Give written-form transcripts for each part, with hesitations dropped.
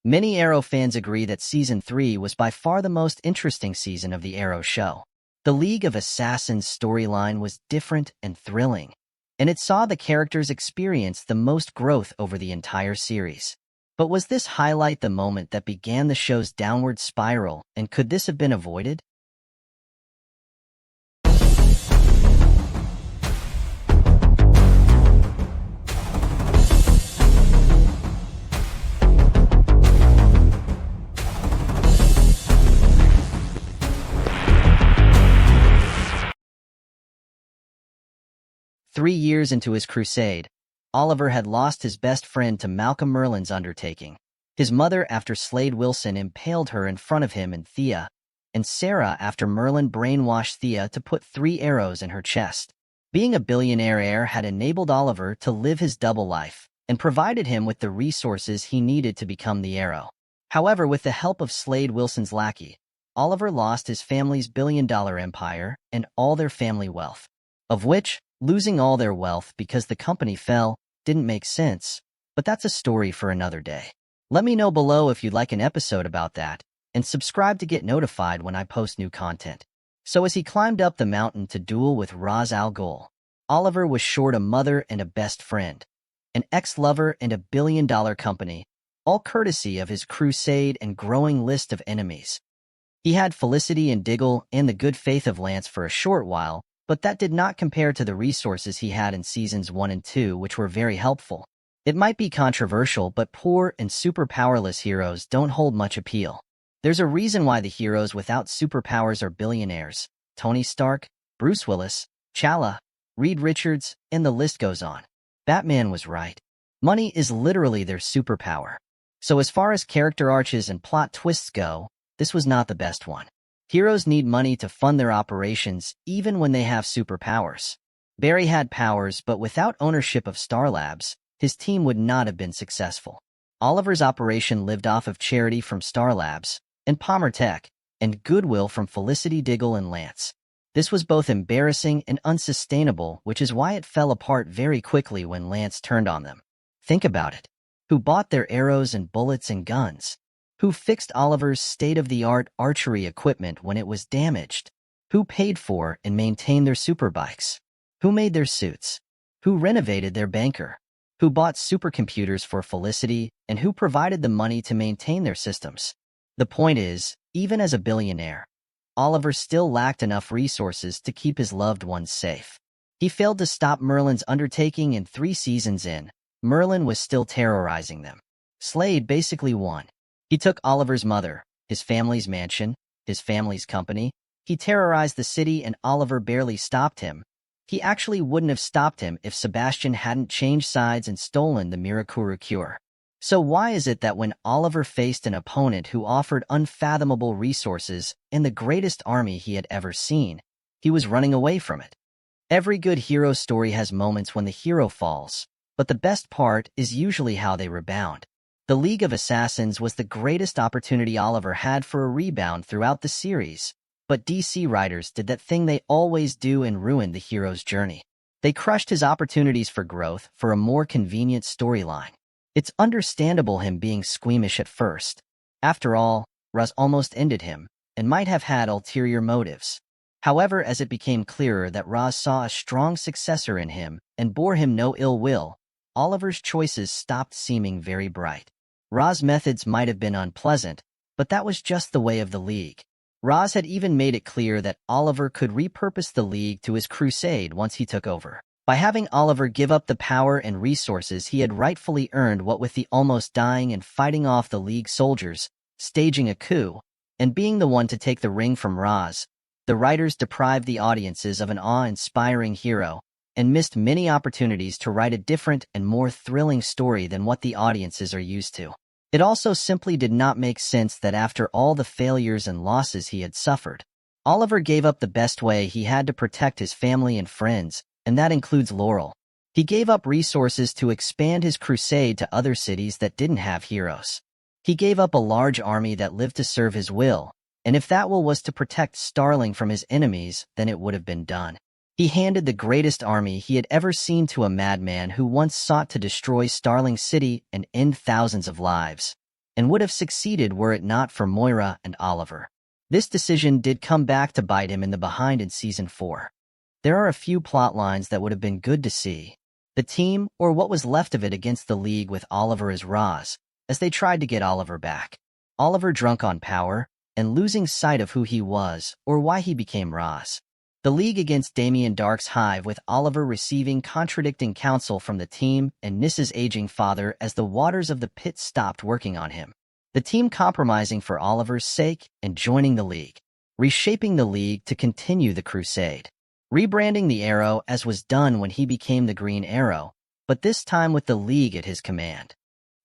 Many Arrow fans agree that Season 3 was by far the most interesting season of the Arrow show. The League of Assassins storyline was different and thrilling, and it saw the characters experience the most growth over the entire series. But was this highlight the moment that began the show's downward spiral, and could this have been avoided? Three years into his crusade, Oliver had lost his best friend to Malcolm Merlyn's undertaking. His mother after Slade Wilson impaled her in front of him and Thea, and Sarah after Merlyn brainwashed Thea to put 3 arrows in her chest. Being a billionaire heir had enabled Oliver to live his double life and provided him with the resources he needed to become the Arrow. However, with the help of Slade Wilson's lackey, Oliver lost his family's billion-dollar empire and all their family wealth, of which losing all their wealth because the company fell didn't make sense, but that's a story for another day. Let me know below if you'd like an episode about that, and subscribe to get notified when I post new content. So as he climbed up the mountain to duel with Ra's al Ghul, Oliver was short a mother and a best friend, an ex-lover and a billion-dollar company, all courtesy of his crusade and growing list of enemies. He had Felicity and Diggle and the good faith of Lance for a short while, but that did not compare to the resources he had in Seasons 1 and 2, which were very helpful. It might be controversial, but poor and super powerless heroes don't hold much appeal. There's a reason why the heroes without superpowers are billionaires: Tony Stark, Bruce Willis, T'Challa, Reed Richards, and the list goes on. Batman was right. Money is literally their superpower. So as far as character arches and plot twists go, this was not the best one. Heroes need money to fund their operations, even when they have superpowers. Barry had powers, but without ownership of Star Labs, his team would not have been successful. Oliver's operation lived off of charity from Star Labs and Palmer Tech, and goodwill from Felicity, Diggle, and Lance. This was both embarrassing and unsustainable, which is why it fell apart very quickly when Lance turned on them. Think about it. Who bought their arrows and bullets and guns? Who fixed Oliver's state-of-the-art archery equipment when it was damaged? Who paid for and maintained their superbikes? Who made their suits? Who renovated their banker? Who bought supercomputers for Felicity, and who provided the money to maintain their systems? The point is, even as a billionaire, Oliver still lacked enough resources to keep his loved ones safe. He failed to stop Merlyn's undertaking, and 3 seasons in, Merlyn was still terrorizing them. Slade basically won. He took Oliver's mother, his family's mansion, his family's company. He terrorized the city, and Oliver barely stopped him. He actually wouldn't have stopped him if Sebastian hadn't changed sides and stolen the Mirakuru cure. So why is it that when Oliver faced an opponent who offered unfathomable resources and the greatest army he had ever seen, he was running away from it? Every good hero story has moments when the hero falls, but the best part is usually how they rebound. The League of Assassins was the greatest opportunity Oliver had for a rebound throughout the series, but DC writers did that thing they always do and ruined the hero's journey. They crushed his opportunities for growth for a more convenient storyline. It's understandable him being squeamish at first. After all, Ra's almost ended him, and might have had ulterior motives. However, as it became clearer that Ra's saw a strong successor in him and bore him no ill will, Oliver's choices stopped seeming very bright. Ra's methods might have been unpleasant, but that was just the way of the League. Ra's had even made it clear that Oliver could repurpose the League to his crusade once he took over. By having Oliver give up the power and resources he had rightfully earned, what with the almost dying and fighting off the League soldiers, staging a coup, and being the one to take the ring from Ra's, the writers deprived the audiences of an awe-inspiring hero and missed many opportunities to write a different and more thrilling story than what the audiences are used to. It also simply did not make sense that after all the failures and losses he had suffered, Oliver gave up the best way he had to protect his family and friends, and that includes Laurel. He gave up resources to expand his crusade to other cities that didn't have heroes. He gave up a large army that lived to serve his will, and if that will was to protect Starling from his enemies, then it would have been done. He handed the greatest army he had ever seen to a madman who once sought to destroy Starling City and end thousands of lives. and would have succeeded were it not for Moira and Oliver. This decision did come back to bite him in the behind in Season 4. There are a few plot lines that would have been good to see. The team, or what was left of it, against the League with Oliver as Roz, as they tried to get Oliver back. Oliver drunk on power, and losing sight of who he was, or why he became Roz. The League against Damien Dark's hive with Oliver receiving contradicting counsel from the team and Nissa's aging father as the waters of the pit stopped working on him. The team compromising for Oliver's sake and joining the League. Reshaping the League to continue the crusade. Rebranding the Arrow as was done when he became the Green Arrow, but this time with the League at his command.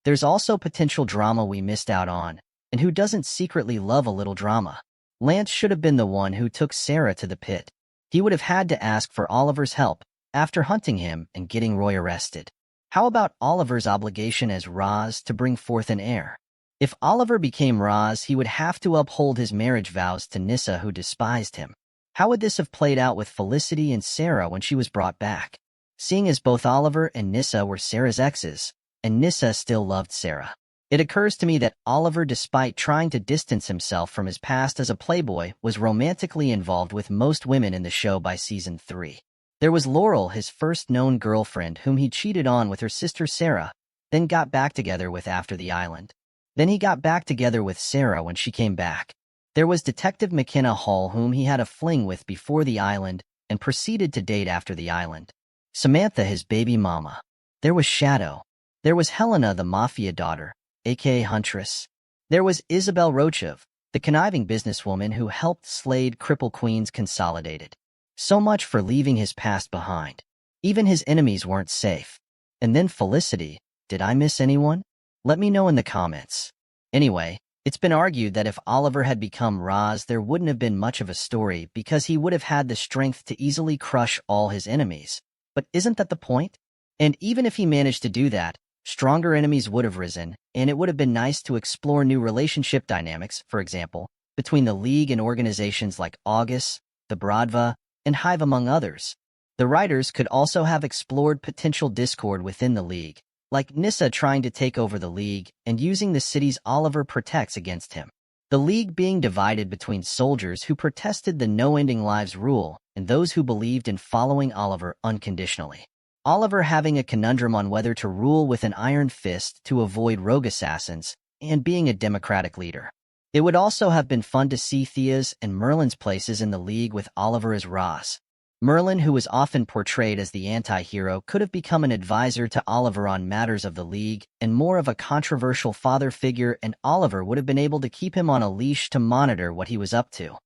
There's also potential drama we missed out on, and who doesn't secretly love a little drama? Lance should have been the one who took Sarah to the pit. He would have had to ask for Oliver's help after hunting him and getting Roy arrested. How about Oliver's obligation as Roz to bring forth an heir? If Oliver became Roz, he would have to uphold his marriage vows to Nissa, who despised him. How would this have played out with Felicity and Sarah when she was brought back? Seeing as both Oliver and Nissa were Sarah's exes, and Nissa still loved Sarah. It occurs to me that Oliver, despite trying to distance himself from his past as a playboy, was romantically involved with most women in the show by Season 3. There was Laurel, his first known girlfriend, whom he cheated on with her sister Sarah, then got back together with after the island. Then he got back together with Sarah when she came back. There was Detective McKenna Hall, whom he had a fling with before the island and proceeded to date after the island. Samantha, his baby mama. There was Shadow. There was Helena, the mafia daughter, aka Huntress. There was Isabel Rochev, the conniving businesswoman who helped Slade cripple Queens Consolidated. So much for leaving his past behind. Even his enemies weren't safe. And then Felicity. Did I miss anyone? Let me know in the comments. Anyway, it's been argued that if Oliver had become Roz, there wouldn't have been much of a story because he would have had the strength to easily crush all his enemies. But isn't that the point? And even if he managed to do that, stronger enemies would have risen, and it would have been nice to explore new relationship dynamics, for example, between the League and organizations like August, the Brodva, and Hive, among others. The writers could also have explored potential discord within the League, like Nissa trying to take over the League and using the cities Oliver protects against him. The League being divided between soldiers who protested the no-ending lives rule and those who believed in following Oliver unconditionally. Oliver having a conundrum on whether to rule with an iron fist to avoid rogue assassins and being a democratic leader. It would also have been fun to see Thea's and Merlin's places in the League with Oliver as Roz. Merlin, who was often portrayed as the anti-hero, could have become an advisor to Oliver on matters of the League and more of a controversial father figure, and Oliver would have been able to keep him on a leash to monitor what he was up to.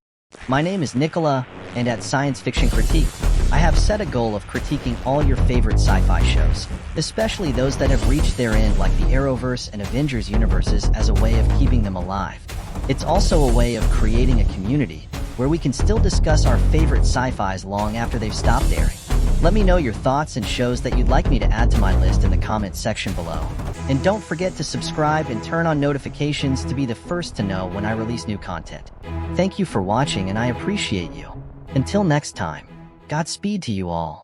My name is Nicola, and at Science Fiction Critiqued, I have set a goal of critiquing all your favorite sci-fi shows, especially those that have reached their end like the Arrowverse and Avengers universes, as a way of keeping them alive. It's also a way of creating a community where we can still discuss our favorite sci-fis long after they've stopped airing. Let me know your thoughts and shows that you'd like me to add to my list in the comments section below. And don't forget to subscribe and turn on notifications to be the first to know when I release new content. Thank you for watching, and I appreciate you. Until next time, Godspeed to you all.